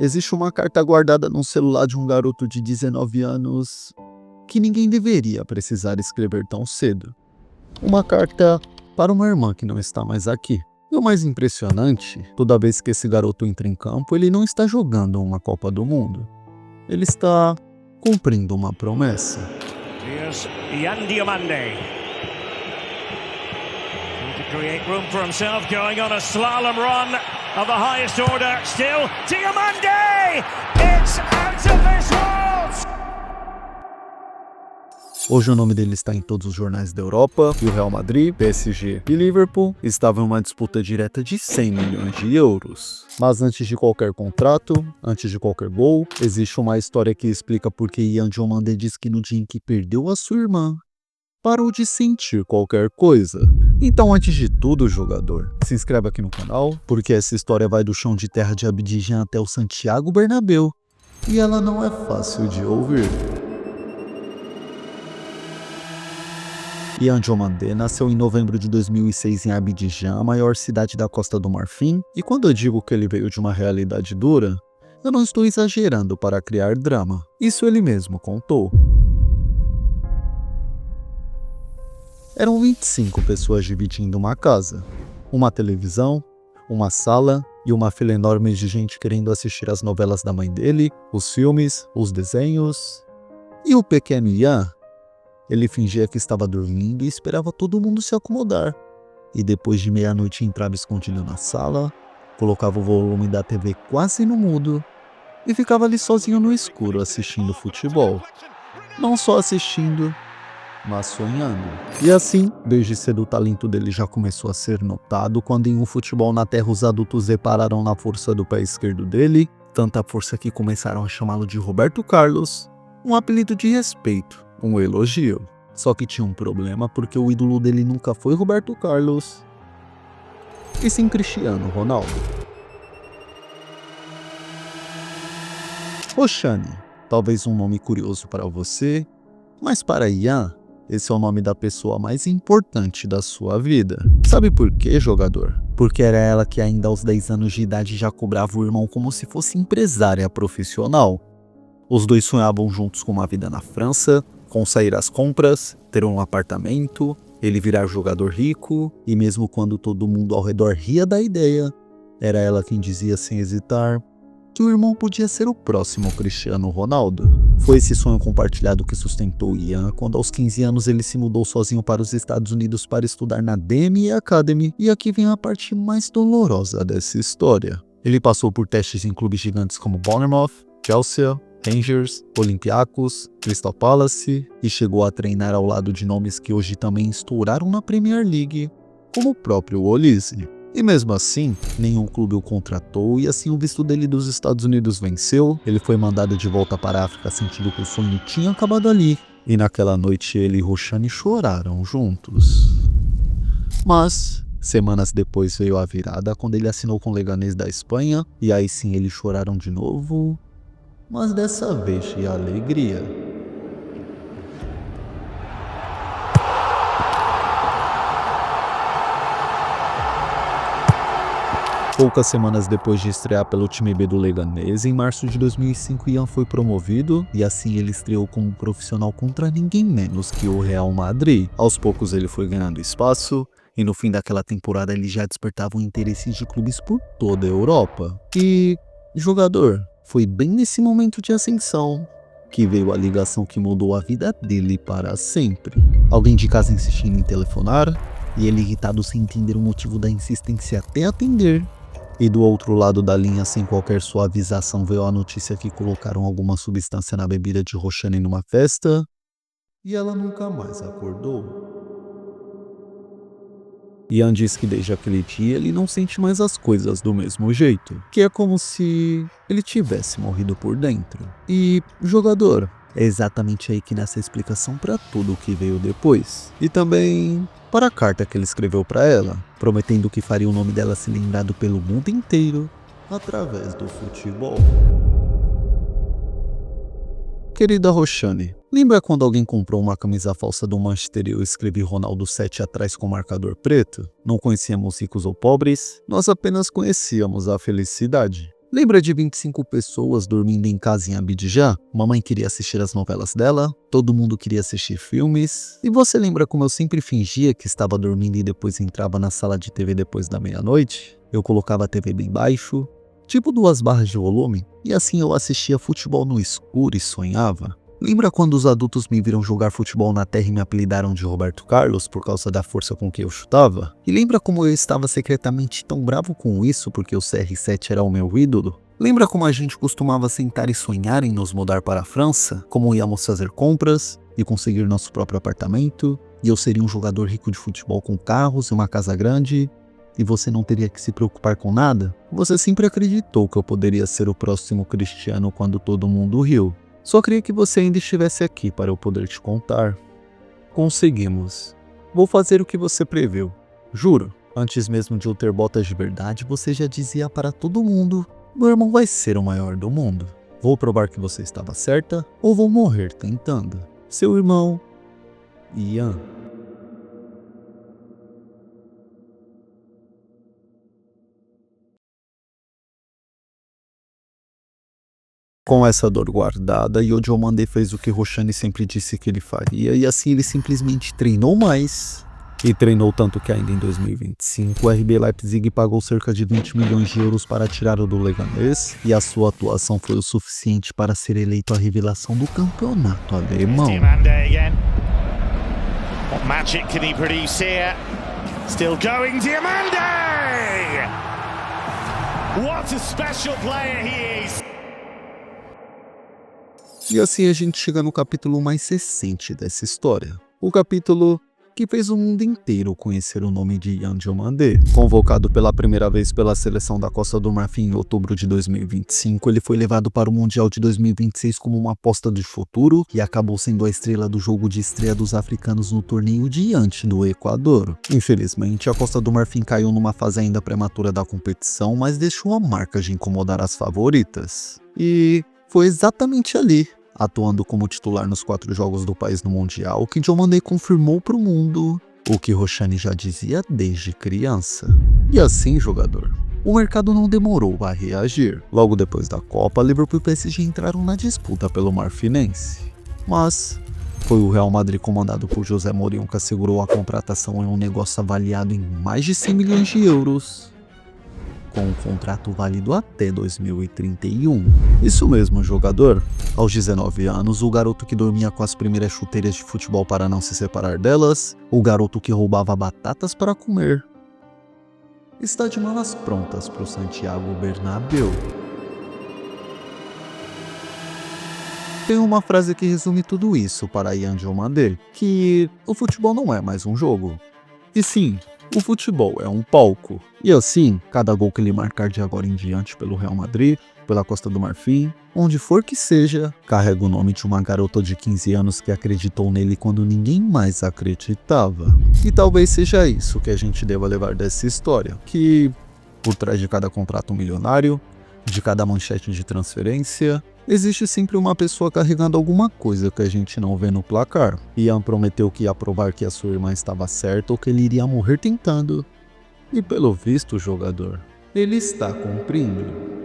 Existe uma carta guardada no celular de um garoto de 19 anos que ninguém deveria precisar escrever tão cedo. Uma carta para uma irmã que não está mais aqui. E o mais impressionante, toda vez que esse garoto entra em campo, ele não está jogando uma Copa do Mundo. Ele está cumprindo uma promessa. Here's Yan Diomande. Trying to create room for himself, going on a slalom run of the highest order. Still, Diomande! It's out of this world! Hoje o nome dele está em todos os jornais da Europa, e o Real Madrid, PSG e Liverpool estavam em uma disputa direta de 100 milhões de euros. Mas antes de qualquer contrato, antes de qualquer gol, existe uma história que explica por que Yan Diomande diz que no dia em que perdeu a sua irmã, parou de sentir qualquer coisa. Então, antes de tudo, jogador, se inscreve aqui no canal, porque essa história vai do chão de terra de Abidjan até o Santiago Bernabéu, e ela não é fácil de ouvir. Yan Diomande nasceu em novembro de 2006 em Abidjan, a maior cidade da Costa do Marfim, e quando eu digo que ele veio de uma realidade dura, eu não estou exagerando para criar drama. Isso ele mesmo contou. Eram 25 pessoas dividindo uma casa, uma televisão, uma sala e uma fila enorme de gente querendo assistir as novelas da mãe dele, os filmes, os desenhos. E o pequeno Yan, ele fingia que estava dormindo e esperava todo mundo se acomodar. E depois de meia-noite entrava escondido na sala, colocava o volume da TV quase no mudo e ficava ali sozinho no escuro assistindo futebol. Não só assistindo, mas sonhando. E assim, desde cedo o talento dele já começou a ser notado quando em um futebol na terra os adultos repararam na força do pé esquerdo dele, tanta força que começaram a chamá-lo de Roberto Carlos, um apelido de respeito. Um elogio. Só que tinha um problema porque o ídolo dele nunca foi Roberto Carlos, e sim Cristiano Ronaldo. Roshani, talvez um nome curioso para você, mas para Yan, esse é o nome da pessoa mais importante da sua vida. Sabe por quê, jogador? Porque era ela que ainda aos 10 anos de idade já cobrava o irmão como se fosse empresária profissional. Os dois sonhavam juntos com uma vida na França, com sair às compras, ter um apartamento, ele virar jogador rico, e mesmo quando todo mundo ao redor ria da ideia, era ela quem dizia sem hesitar que o irmão podia ser o próximo Cristiano Ronaldo. Foi esse sonho compartilhado que sustentou Yan quando aos 15 anos ele se mudou sozinho para os Estados Unidos para estudar na DME Academy, e aqui vem a parte mais dolorosa dessa história. Ele passou por testes em clubes gigantes como Bournemouth, Chelsea, Rangers, Olympiacos, Crystal Palace, e chegou a treinar ao lado de nomes que hoje também estouraram na Premier League, como o próprio Olise. E mesmo assim, nenhum clube o contratou, e assim o visto dele dos Estados Unidos venceu. Ele foi mandado de volta para a África sentindo que o sonho tinha acabado ali. E naquela noite ele e Roshani choraram juntos. Mas semanas depois veio a virada quando ele assinou com o Leganés da Espanha, e aí sim eles choraram de novo. Mas dessa vez tinha alegria. Poucas semanas depois de estrear pelo time B do Leganés, em março de 2005, Yan foi promovido, e assim ele estreou como profissional contra ninguém menos que o Real Madrid. Aos poucos ele foi ganhando espaço, e no fim daquela temporada ele já despertava o interesse de clubes por toda a Europa. E, jogador, foi bem nesse momento de ascensão que veio a ligação que mudou a vida dele para sempre. Alguém de casa insistindo em telefonar, e ele irritado sem entender o motivo da insistência até atender. E do outro lado da linha, sem qualquer suavização, veio a notícia que colocaram alguma substância na bebida de Roshani numa festa, e ela nunca mais acordou. Yan diz que desde aquele dia ele não sente mais as coisas do mesmo jeito, que é como se ele tivesse morrido por dentro. E, jogador, é exatamente aí que nasce a explicação para tudo o que veio depois. E também para a carta que ele escreveu para ela, prometendo que faria o nome dela ser lembrado pelo mundo inteiro através do futebol. Querida Roshani, lembra quando alguém comprou uma camisa falsa do Manchester e eu escrevi Ronaldo 7 atrás com marcador preto? Não conhecíamos ricos ou pobres, nós apenas conhecíamos a felicidade. Lembra de 25 pessoas dormindo em casa em Abidjan? Mamãe queria assistir as novelas dela, todo mundo queria assistir filmes. E você lembra como eu sempre fingia que estava dormindo e depois entrava na sala de TV depois da meia-noite? Eu colocava a TV bem baixo, tipo 2 barras de volume, e assim eu assistia futebol no escuro e sonhava. Lembra quando os adultos me viram jogar futebol na terra e me apelidaram de Roberto Carlos por causa da força com que eu chutava? E lembra como eu estava secretamente tão bravo com isso porque o CR7 era o meu ídolo? Lembra como a gente costumava sentar e sonhar em nos mudar para a França? Como íamos fazer compras e conseguir nosso próprio apartamento? E eu seria um jogador rico de futebol com carros e uma casa grande? E você não teria que se preocupar com nada? Você sempre acreditou que eu poderia ser o próximo Cristiano quando todo mundo riu. Só queria que você ainda estivesse aqui para eu poder te contar. Conseguimos. Vou fazer o que você previu. Juro. Antes mesmo de eu ter botas de verdade, você já dizia para todo mundo: meu irmão vai ser o maior do mundo. Vou provar que você estava certa ou vou morrer tentando. Seu irmão, Ian. Com essa dor guardada, Yojo Mandé fez o que Roshani sempre disse que ele faria, e assim ele simplesmente treinou mais. E treinou tanto que ainda em 2025, o RB Leipzig pagou cerca de 20 milhões de euros para tirá-lo do Leganés, e a sua atuação foi o suficiente para ser eleito a revelação do campeonato alemão. What magic can he produce here? Still going, Diamande! What a special player he is! E assim a gente chega no capítulo mais recente dessa história. O capítulo que fez o mundo inteiro conhecer o nome de Ian Diomandé. Convocado pela primeira vez pela seleção da Costa do Marfim em outubro de 2025, ele foi levado para o Mundial de 2026 como uma aposta de futuro e acabou sendo a estrela do jogo de estreia dos africanos no torneio diante do Equador. Infelizmente, a Costa do Marfim caiu numa fase ainda prematura da competição, mas deixou a marca de incomodar as favoritas. E foi exatamente ali, atuando como titular nos 4 jogos do país no Mundial, que Diomandé confirmou para o mundo o que Roshani já dizia desde criança. E assim, jogador, o mercado não demorou a reagir. Logo depois da Copa, Liverpool e PSG entraram na disputa pelo Marfinense. Mas foi o Real Madrid, comandado por José Mourinho, que assegurou a contratação em um negócio avaliado em mais de 100 milhões de euros. Com um contrato válido até 2031. Isso mesmo, jogador. Aos 19 anos, o garoto que dormia com as primeiras chuteiras de futebol para não se separar delas, o garoto que roubava batatas para comer, está de malas prontas para o Santiago Bernabéu. Tem uma frase que resume tudo isso para Ian Diomandé, que o futebol não é mais um jogo. E sim, o futebol é um palco. E assim, cada gol que ele marcar de agora em diante pelo Real Madrid, pela Costa do Marfim, onde for que seja, carrega o nome de uma garota de 15 anos que acreditou nele quando ninguém mais acreditava. E talvez seja isso que a gente deva levar dessa história, que por trás de cada contrato milionário, de cada manchete de transferência, existe sempre uma pessoa carregando alguma coisa que a gente não vê no placar. Ian prometeu que ia provar que a sua irmã estava certa ou que ele iria morrer tentando. E pelo visto, jogador, ele está cumprindo.